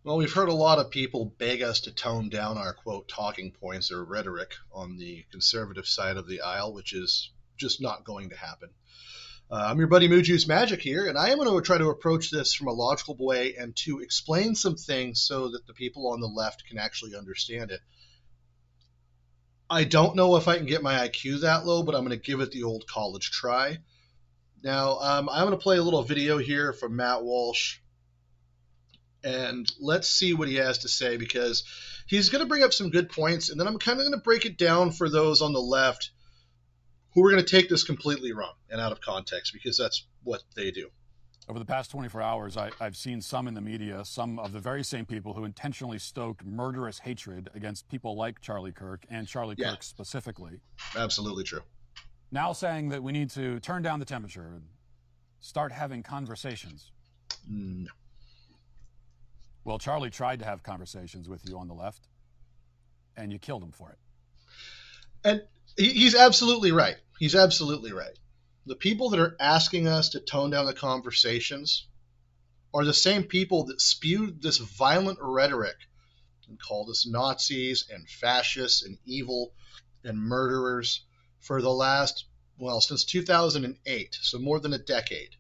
Well, we've heard a lot of people beg us to tone down our quote talking points or rhetoric on the conservative side of the aisle, which is just not going to happen. I'm your buddy Moo Juice Magic here, and I am going to try to approach this from a logical way and to explain some things so that the people on the left can actually understand it. I don't know if I can get my IQ that low, but I'm going to give it the old college try. Now, I'm going to play a little video here from Matt Walsh, and let's see what he has to say because he's going to bring up some good points, and then I'm kind of going to break it down for those on the left who are going to take this completely wrong and out of context because that's what they do. Over the past 24 hours, I've seen some in the media, some of the very same people who intentionally stoked murderous hatred against people like Charlie Kirk and Charlie Kirk specifically. Absolutely true. Now saying that we need to turn down the temperature and start having conversations. No. Well, Charlie tried to have conversations with you on the left, and you killed him for it. And he's absolutely right. He's absolutely right. The people that are asking us to tone down the conversations are the same people that spewed this violent rhetoric and called us Nazis and fascists and evil and murderers for the last, well, since 2008, so more than a decade.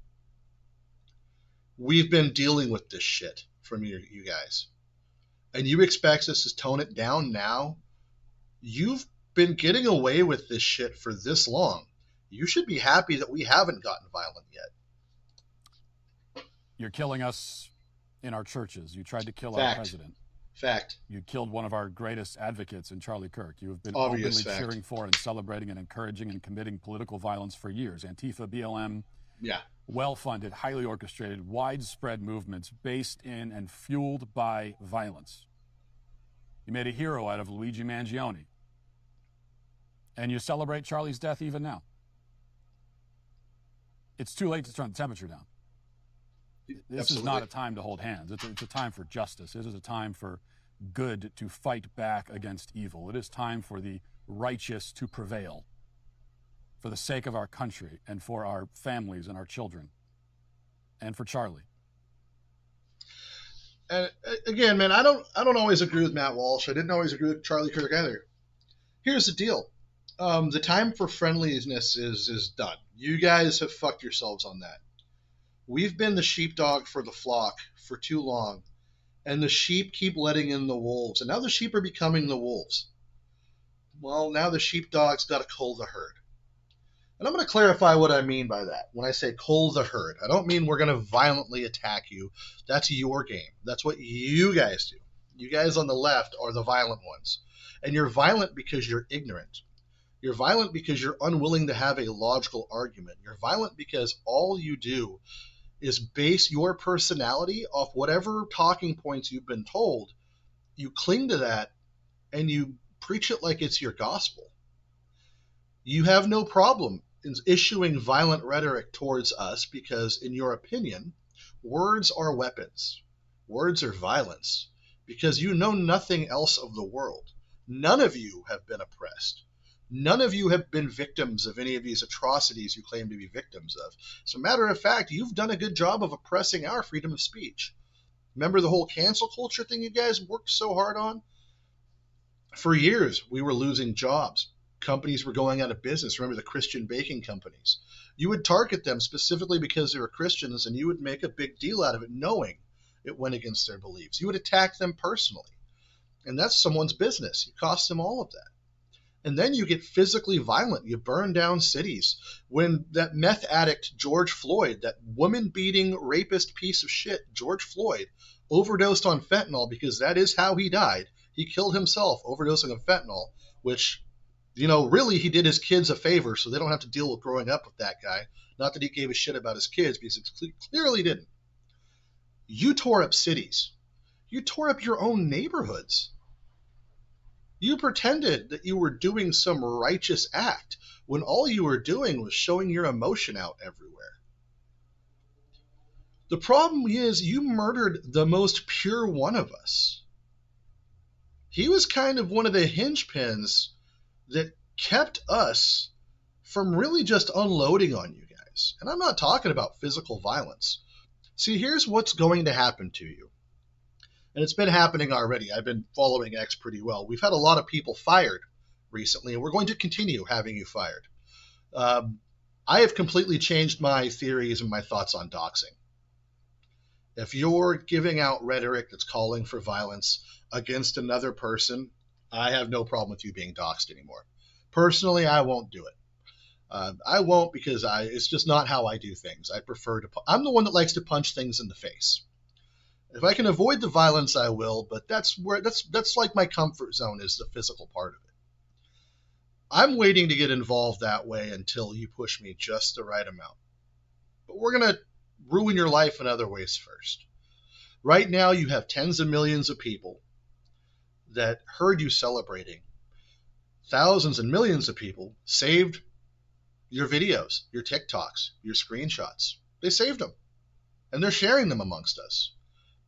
We've been dealing with this shit from you guys. And you expect us to tone it down now? You've been getting away with this shit for this long. You should be happy that we haven't gotten violent yet. You're killing us in our churches. You tried to kill Fact. Our president. Fact. You killed one of our greatest advocates in Charlie Kirk. You have been Obvious openly fact. cheering for and celebrating and encouraging and committing political violence for years. Antifa, BLM, well-funded, highly orchestrated, widespread movements based in and fueled by violence. You made a hero out of Luigi Mangione. And you celebrate Charlie's death even now. It's too late to turn the temperature down. This Absolutely. is not a time to hold hands. It's a time for justice. It is a time for good to fight back against evil. It is time for the righteous to prevail for the sake of our country and for our families and our children and for Charlie. And again, man, I don't always agree with Matt Walsh. I didn't always agree with Charlie Kirk either. Here's the deal. The time for friendliness is done. You guys have fucked yourselves on that. We've been the sheepdog for the flock for too long, and the sheep keep letting in the wolves, and now the sheep are becoming the wolves. Well, now the sheepdog's got to cull the herd. And I'm going to clarify what I mean by that. When I say cull the herd, I don't mean we're going to violently attack you. That's your game. That's what you guys do. You guys on the left are the violent ones. And you're violent because you're ignorant. You're violent because you're unwilling to have a logical argument. You're violent because all you do is base your personality off whatever talking points you've been told. You cling to that and you preach it like it's your gospel. You have no problem in issuing violent rhetoric towards us because, in your opinion, words are weapons. Words are violence because you know nothing else of the world. None of you have been oppressed. None of you have been victims of any of these atrocities you claim to be victims of. As a matter of fact, you've done a good job of oppressing our freedom of speech. Remember the whole cancel culture thing you guys worked so hard on? For years, we were losing jobs. Companies were going out of business. Remember the Christian baking companies? You would target them specifically because they were Christians, and you would make a big deal out of it, knowing it went against their beliefs. You would attack them personally. And that's someone's business. You cost them all of that. And then you get physically violent. You burn down cities. When that meth addict, George Floyd, that woman-beating rapist piece of shit, George Floyd, overdosed on fentanyl because that is how he died. He killed himself overdosing on fentanyl, which, you know, really he did his kids a favor so they don't have to deal with growing up with that guy. Not that he gave a shit about his kids, because he clearly didn't. You tore up cities. You tore up your own neighborhoods. You pretended that you were doing some righteous act when all you were doing was showing your emotion out everywhere. The problem is you murdered the most pure one of us. He was kind of one of the hinge pins that kept us from really just unloading on you guys. And I'm not talking about physical violence. See, here's what's going to happen to you. And it's been happening already. I've been following X pretty well. We've had a lot of people fired recently, and we're going to continue having you fired. I have completely changed my theories and my thoughts on doxing. If you're giving out rhetoric that's calling for violence against another person, I have no problem with you being doxed anymore. Personally, I won't do it. I won't because it's just not how I do things. I'm the one that likes to punch things in the face. If I can avoid the violence, I will, but that's like my comfort zone is the physical part of it. I'm waiting to get involved that way until you push me just the right amount. But we're going to ruin your life in other ways first. Right now, you have tens of millions of people that heard you celebrating. Thousands and millions of people saved your videos, your TikToks, your screenshots. They saved them, and they're sharing them amongst us.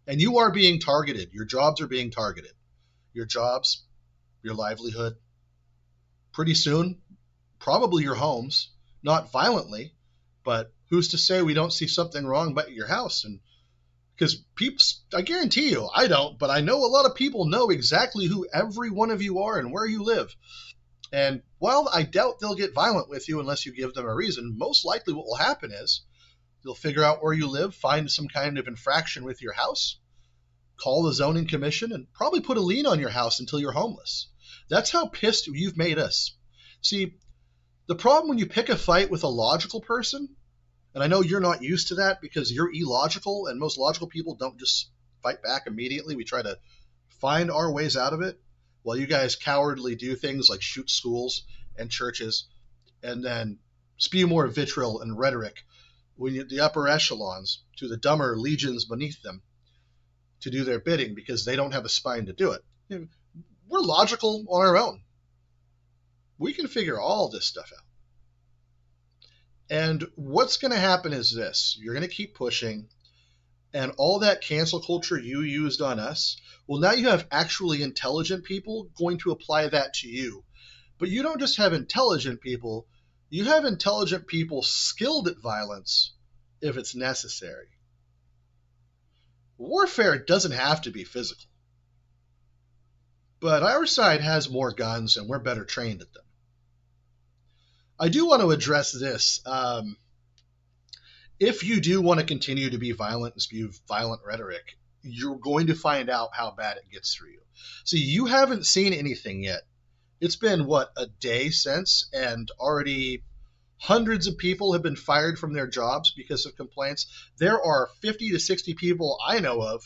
And you are being targeted. Your jobs are being targeted. Your jobs, your livelihood. Pretty soon, probably your homes, not violently, but who's to say we don't see something wrong at your house? And because peeps, I guarantee you, I don't, but I know a lot of people know exactly who every one of you are and where you live. And while I doubt they'll get violent with you unless you give them a reason, most likely what will happen is they'll figure out where you live, find some kind of infraction with your house, call the zoning commission, and probably put a lien on your house until you're homeless. That's how pissed you've made us. See, the problem when you pick a fight with a logical person, and I know you're not used to that because you're illogical, and most logical people don't just fight back immediately. We try to find our ways out of it, while you guys cowardly do things like shoot schools and churches and then spew more vitriol and rhetoric when the upper echelons to the dumber legions beneath them to do their bidding because they don't have a spine to do it. We're logical on our own. We can figure all this stuff out. And what's going to happen is this. You're going to keep pushing, and all that cancel culture you used on us, well, now you have actually intelligent people going to apply that to you. But you don't just have intelligent people. You have intelligent people skilled at violence if it's necessary. Warfare doesn't have to be physical. But our side has more guns, and we're better trained at them. I do want to address this. If you do want to continue to be violent and spew violent rhetoric, you're going to find out how bad it gets for you. See, you haven't seen anything yet. It's been, a day since, and already hundreds of people have been fired from their jobs because of complaints. There are 50 to 60 people I know of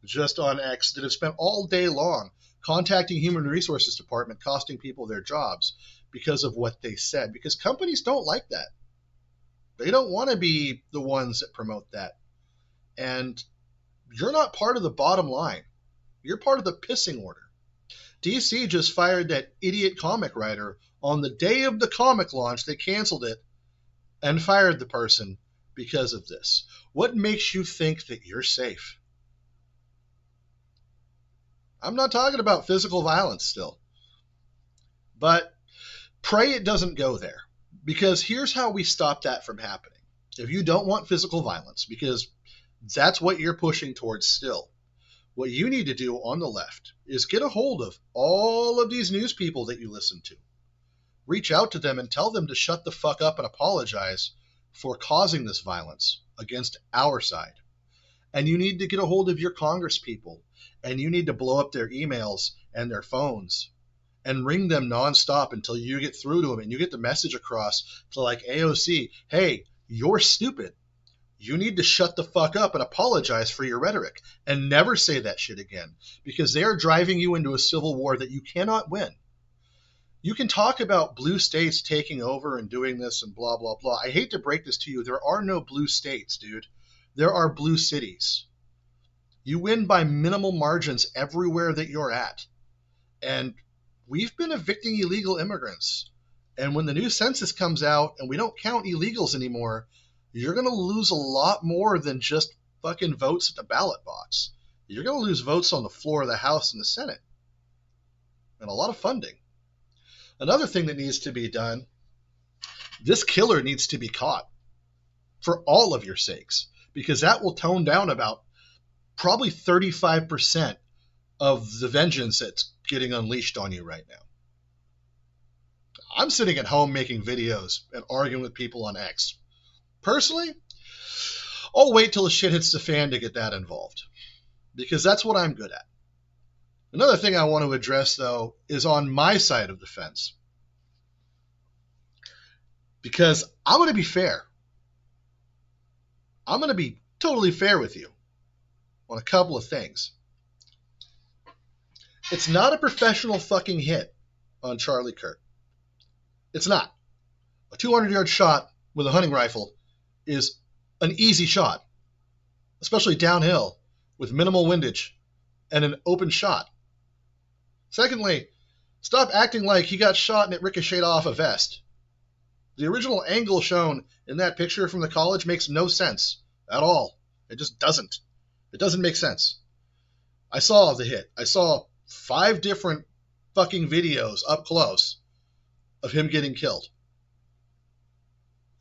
just on X that have spent all day long contacting Human Resources Department, costing people their jobs because of what they said. Because companies don't like that. They don't want to be the ones that promote that. And you're not part of the bottom line. You're part of the pissing order. DC just fired that idiot comic writer on the day of the comic launch. They canceled it and fired the person because of this. What makes you think that you're safe? I'm not talking about physical violence still. But pray it doesn't go there. Because here's how we stop that from happening. If you don't want physical violence, because that's what you're pushing towards still, what you need to do on the left is get a hold of all of these news people that you listen to. Reach out to them and tell them to shut the fuck up and apologize for causing this violence against our side. And you need to get a hold of your Congress people, and you need to blow up their emails and their phones and ring them nonstop until you get through to them and you get the message across to like AOC, hey, you're stupid. You need to shut the fuck up and apologize for your rhetoric and never say that shit again, because they are driving you into a civil war that you cannot win. You can talk about blue states taking over and doing this and blah, blah, blah. I hate to break this to you. There are no blue states, dude. There are blue cities. You win by minimal margins everywhere that you're at. And we've been evicting illegal immigrants. And when the new census comes out and we don't count illegals anymore, you're going to lose a lot more than just fucking votes at the ballot box. You're going to lose votes on the floor of the House and the Senate. And a lot of funding. Another thing that needs to be done, this killer needs to be caught for all of your sakes, because that will tone down about probably 35% of the vengeance that's getting unleashed on you right now. I'm sitting at home making videos and arguing with people on X. Personally, I'll wait till the shit hits the fan to get that involved, because that's what I'm good at. Another thing I want to address, though, is on my side of the fence. Because I'm going to be fair. I'm going to be totally fair with you on a couple of things. It's not a professional fucking hit on Charlie Kirk. It's not. A 200-yard shot with a hunting rifle is an easy shot, especially downhill with minimal windage and an open shot. Secondly, stop acting like he got shot and it ricocheted off a vest. The original angle shown in that picture from the college makes no sense at all. It just doesn't. It doesn't make sense. I saw the hit. I saw 5 different fucking videos up close of him getting killed.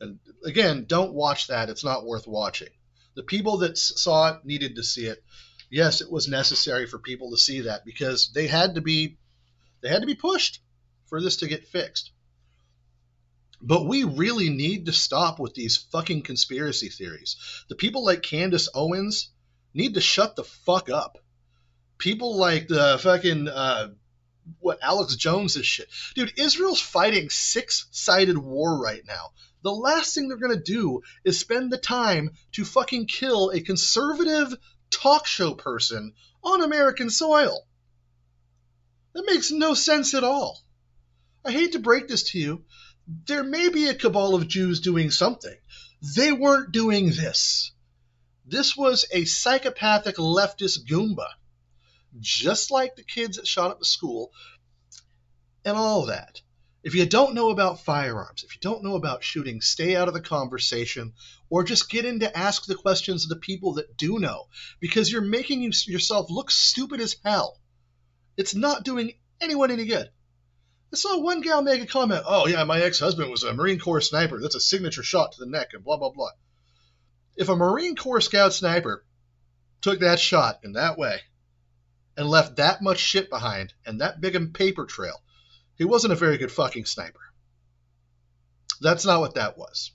And again, don't watch that. It's not worth watching. The people that saw it needed to see it. Yes, it was necessary for people to see that because they had to be pushed for this to get fixed. But we really need to stop with these fucking conspiracy theories. The people like Candace Owens need to shut the fuck up. People like the fucking Alex Jones is shit. Dude, Israel's fighting 6-sided war right now. The last thing they're going to do is spend the time to fucking kill a conservative talk show person on American soil. That makes no sense at all. I hate to break this to you. There may be a cabal of Jews doing something. They weren't doing this. This was a psychopathic leftist Goomba. Just like the kids that shot up the school and all that. If you don't know about firearms, if you don't know about shooting, stay out of the conversation or just get in to ask the questions of the people that do know, because you're making yourself look stupid as hell. It's not doing anyone any good. I saw one gal make a comment, oh yeah, my ex-husband was a Marine Corps sniper. That's a signature shot to the neck and blah, blah, blah. If a Marine Corps scout sniper took that shot in that way and left that much shit behind and that big a paper trail, he wasn't a very good fucking sniper. That's not what that was.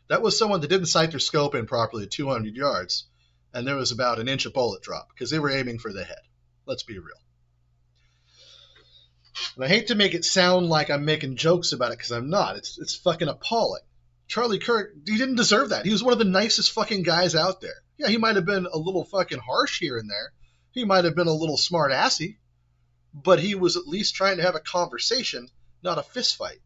That was someone that didn't sight their scope in properly at 200 yards, and there was about an inch of bullet drop because they were aiming for the head. Let's be real. And I hate to make it sound like I'm making jokes about it because I'm not. It's fucking appalling. Charlie Kirk, he didn't deserve that. He was one of the nicest fucking guys out there. Yeah, he might have been a little fucking harsh here and there. He might have been a little smart-assy. But he was at least trying to have a conversation, not a fist fight.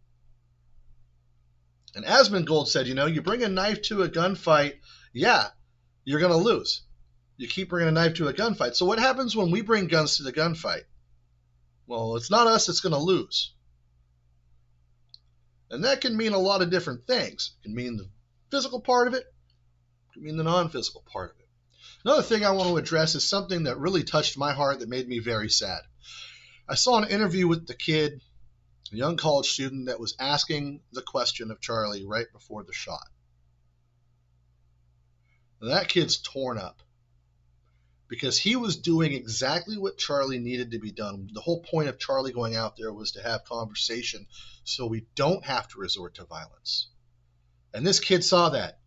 And Asmongold said, you bring a knife to a gunfight, yeah, you're going to lose. You keep bringing a knife to a gunfight. So what happens when we bring guns to the gunfight? Well, it's not us that's going to lose. And that can mean a lot of different things. It can mean the physical part of it. It can mean the non-physical part of it. Another thing I want to address is something that really touched my heart that made me very sad. I saw an interview with the kid, a young college student, that was asking the question of Charlie right before the shot. And that kid's torn up because he was doing exactly what Charlie needed to be done. The whole point of Charlie going out there was to have conversation so we don't have to resort to violence. And this kid saw that,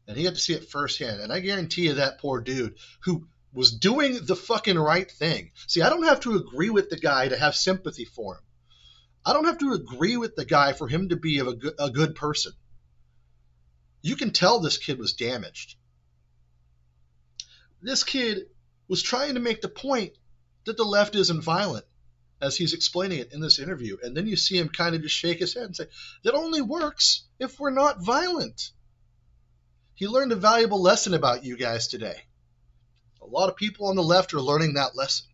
and he had to see it firsthand. And I guarantee you that poor dude who was doing the fucking right thing. See, I don't have to agree with the guy to have sympathy for him. I don't have to agree with the guy for him to be a good person. You can tell this kid was damaged. This kid was trying to make the point that the left isn't violent, as he's explaining it in this interview. And then you see him kind of just shake his head and say, that only works if we're not violent. He learned a valuable lesson about you guys today. A lot of people on the left are learning that lesson.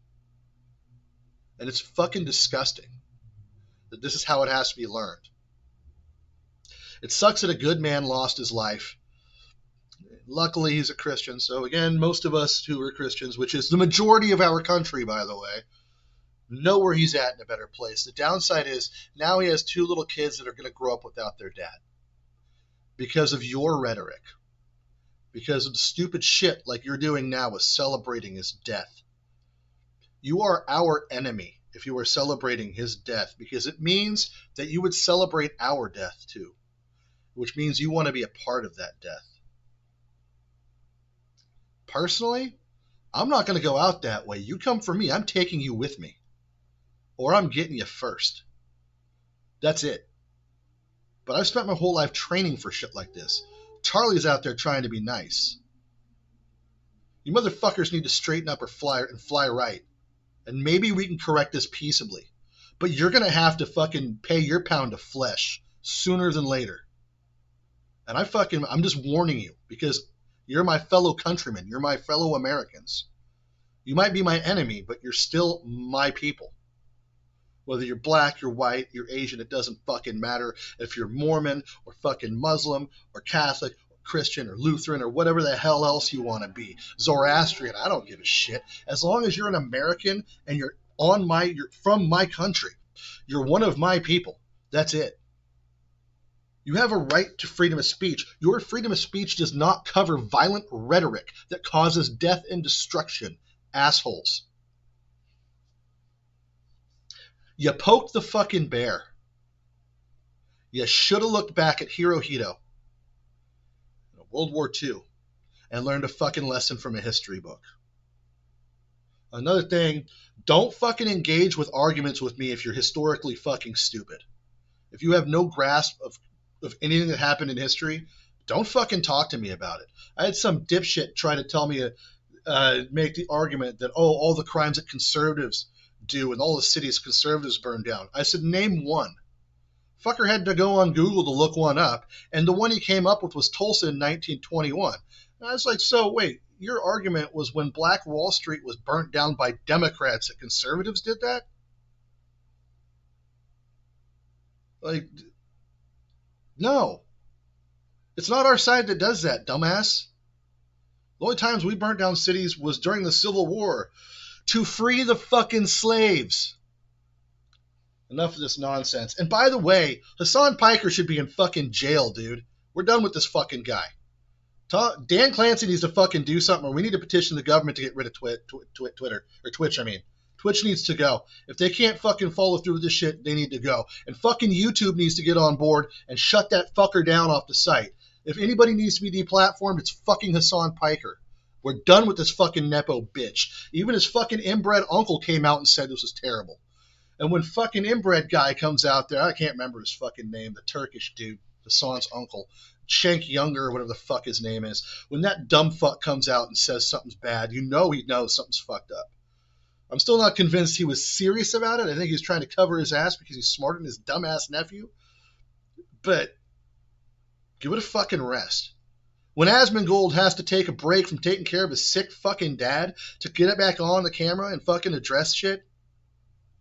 And it's fucking disgusting that this is how it has to be learned. It sucks that a good man lost his life. Luckily, he's a Christian. So again, most of us who are Christians, which is the majority of our country, by the way, know where he's at in a better place. The downside is now he has 2 little kids that are going to grow up without their dad because of your rhetoric. Because of the stupid shit like you're doing now with celebrating his death. You are our enemy if you are celebrating his death, because it means that you would celebrate our death too, which means you want to be a part of that death. Personally, I'm not going to go out that way. You come for me, I'm taking you with me. Or I'm getting you first. That's it. But I've spent my whole life training for shit like this. Charlie's out there trying to be nice. You motherfuckers need to straighten up or fly right. And maybe we can correct this peaceably. But you're going to have to fucking pay your pound of flesh sooner than later. And I'm just warning you, because you're my fellow countrymen. You're my fellow Americans. You might be my enemy, but you're still my people. Whether you're black, you're white, you're Asian, it doesn't fucking matter. If you're Mormon or fucking Muslim or Catholic or Christian or Lutheran or whatever the hell else you want to be. Zoroastrian, I don't give a shit. As long as you're an American and you're from my country, you're one of my people. That's it. You have a right to freedom of speech. Your freedom of speech does not cover violent rhetoric that causes death and destruction. Assholes. You poked the fucking bear. You should have looked back at Hirohito, World War II, and learned a fucking lesson from a history book. Another thing, don't fucking engage with arguments with me if you're historically fucking stupid. If you have no grasp of anything that happened in history, don't fucking talk to me about it. I had some dipshit try to tell me make the argument that, all the crimes that conservatives do and all the cities conservatives burn down. I said, name one. Fucker had to go on Google to look one up, and the one he came up with was Tulsa in 1921. And I was like, so wait, your argument was when Black Wall Street was burnt down by Democrats that conservatives did that? Like, no. It's not our side that does that, dumbass. The only times we burnt down cities was during the Civil War to free the fucking slaves. Enough of this nonsense. And by the way, Hassan Piker should be in fucking jail, dude. We're done with this fucking guy. Dan Clancy needs to fucking do something, or we need to petition the government to get rid of Twitter. Or Twitch, I mean. Twitch needs to go. If they can't fucking follow through with this shit, they need to go. And fucking YouTube needs to get on board and shut that fucker down off the site. If anybody needs to be deplatformed, it's fucking Hassan Piker. We're done with this fucking Nepo bitch. Even his fucking inbred uncle came out and said this was terrible. And when fucking inbred guy comes out there, I can't remember his fucking name, the Turkish dude, Hassan's uncle, Cenk Younger, or whatever the fuck his name is, when that dumb fuck comes out and says something's bad, you know he knows something's fucked up. I'm still not convinced he was serious about it. I think he's trying to cover his ass because he's smarter than his dumbass nephew. But give it a fucking rest. When Asmongold has to take a break from taking care of his sick fucking dad to get it back on the camera and fucking address shit,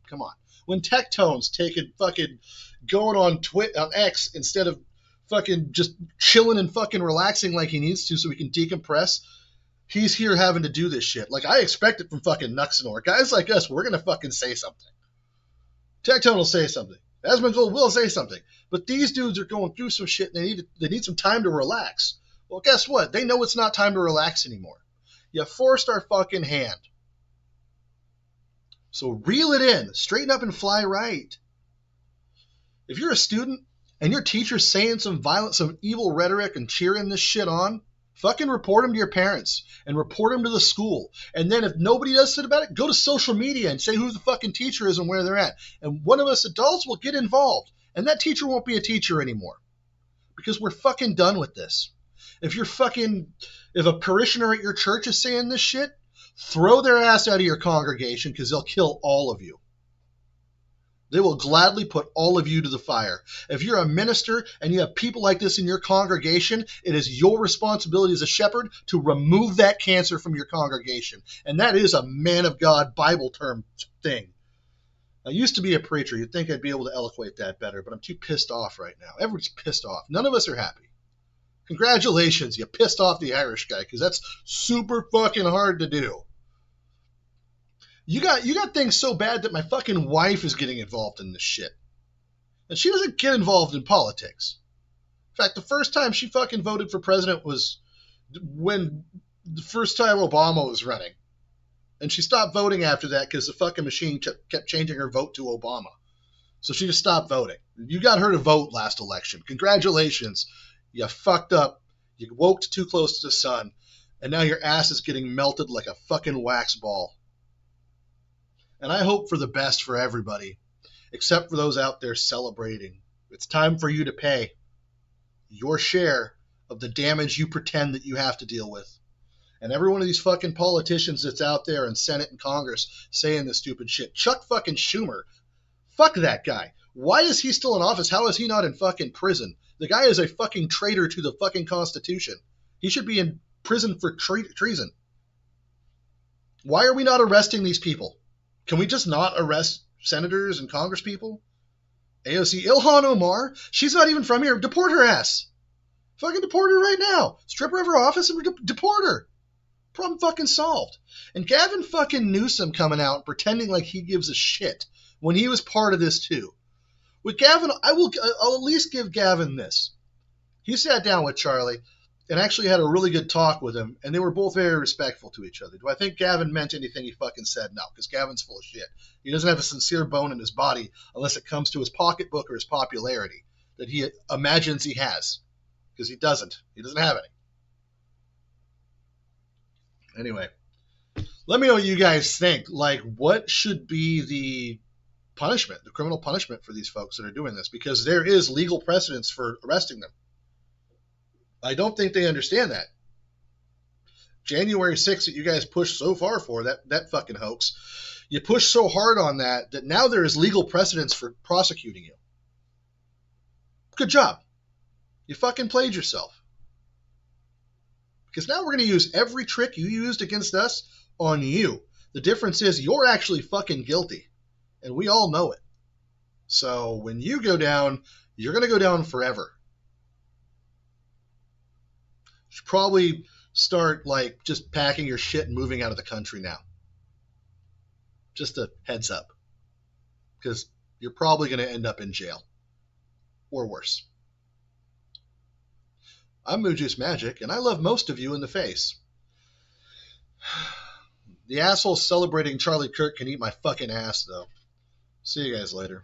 come on. When Tectone's taking fucking going on X instead of fucking just chilling and fucking relaxing like he needs to so he can decompress, he's here having to do this shit. Like, I expect it from fucking Nuxanor. Guys like us, we're going to fucking say something. Tectone will say something. Asmongold will say something. But these dudes are going through some shit and they need some time to relax. Well, guess what? They know it's not time to relax anymore. You forced our fucking hand. So reel it in. Straighten up and fly right. If you're a student and your teacher's saying some violent, some evil rhetoric and cheering this shit on, fucking report them to your parents and report them to the school. And then if nobody does shit about it, go to social media and say who the fucking teacher is and where they're at. And one of us adults will get involved. And that teacher won't be a teacher anymore. Because we're fucking done with this. If a parishioner at your church is saying this shit, throw their ass out of your congregation because they'll kill all of you. They will gladly put all of you to the fire. If you're a minister and you have people like this in your congregation, it is your responsibility as a shepherd to remove that cancer from your congregation. And that is a man of God Bible term thing. I used to be a preacher. You'd think I'd be able to eloquate that better, but I'm too pissed off right now. Everyone's pissed off. None of us are happy. Congratulations, you pissed off the Irish guy, because that's super fucking hard to do. You got things so bad that my fucking wife is getting involved in this shit. And she doesn't get involved in politics. In fact, the first time she fucking voted for president was when the first time Obama was running. And she stopped voting after that because the fucking machine kept changing her vote to Obama. So she just stopped voting. You got her to vote last election. Congratulations. You fucked up. You woke too close to the sun. And now your ass is getting melted like a fucking wax ball. And I hope for the best for everybody, except for those out there celebrating. It's time for you to pay your share of the damage you pretend that you have to deal with. And every one of these fucking politicians that's out there in Senate and Congress saying this stupid shit. Chuck fucking Schumer. Fuck that guy. Why is he still in office? How is he not in fucking prison? The guy is a fucking traitor to the fucking Constitution. He should be in prison for treason. Why are we not arresting these people? Can we just not arrest senators and congresspeople? AOC Ilhan Omar, she's not even from here. Deport her ass. Fucking deport her right now. Strip her of her office and deport her. Problem fucking solved. And Gavin fucking Newsom coming out and pretending like he gives a shit when he was part of this too. With Gavin, I'll at least give Gavin this. He sat down with Charlie and actually had a really good talk with him, and they were both very respectful to each other. Do I think Gavin meant anything he fucking said? No, because Gavin's full of shit. He doesn't have a sincere bone in his body unless it comes to his pocketbook or his popularity that he imagines he has, because he doesn't. He doesn't have any. Anyway, let me know what you guys think. Like, what should be the punishment, the criminal punishment for these folks that are doing this? Because there is legal precedence for arresting them. I don't think they understand that. January 6th that you guys pushed so far for, that fucking hoax, you pushed so hard on that now there is legal precedence for prosecuting you. Good job. You fucking played yourself. Because now we're going to use every trick you used against us on you. The difference is you're actually fucking guilty. And we all know it. So when you go down, you're going to go down forever. You should probably start, like, just packing your shit and moving out of the country now. Just a heads up. Because you're probably going to end up in jail. Or worse. I'm Moo Juice Magic, and I love most of you in the face. The asshole celebrating Charlie Kirk can eat my fucking ass, though. See you guys later.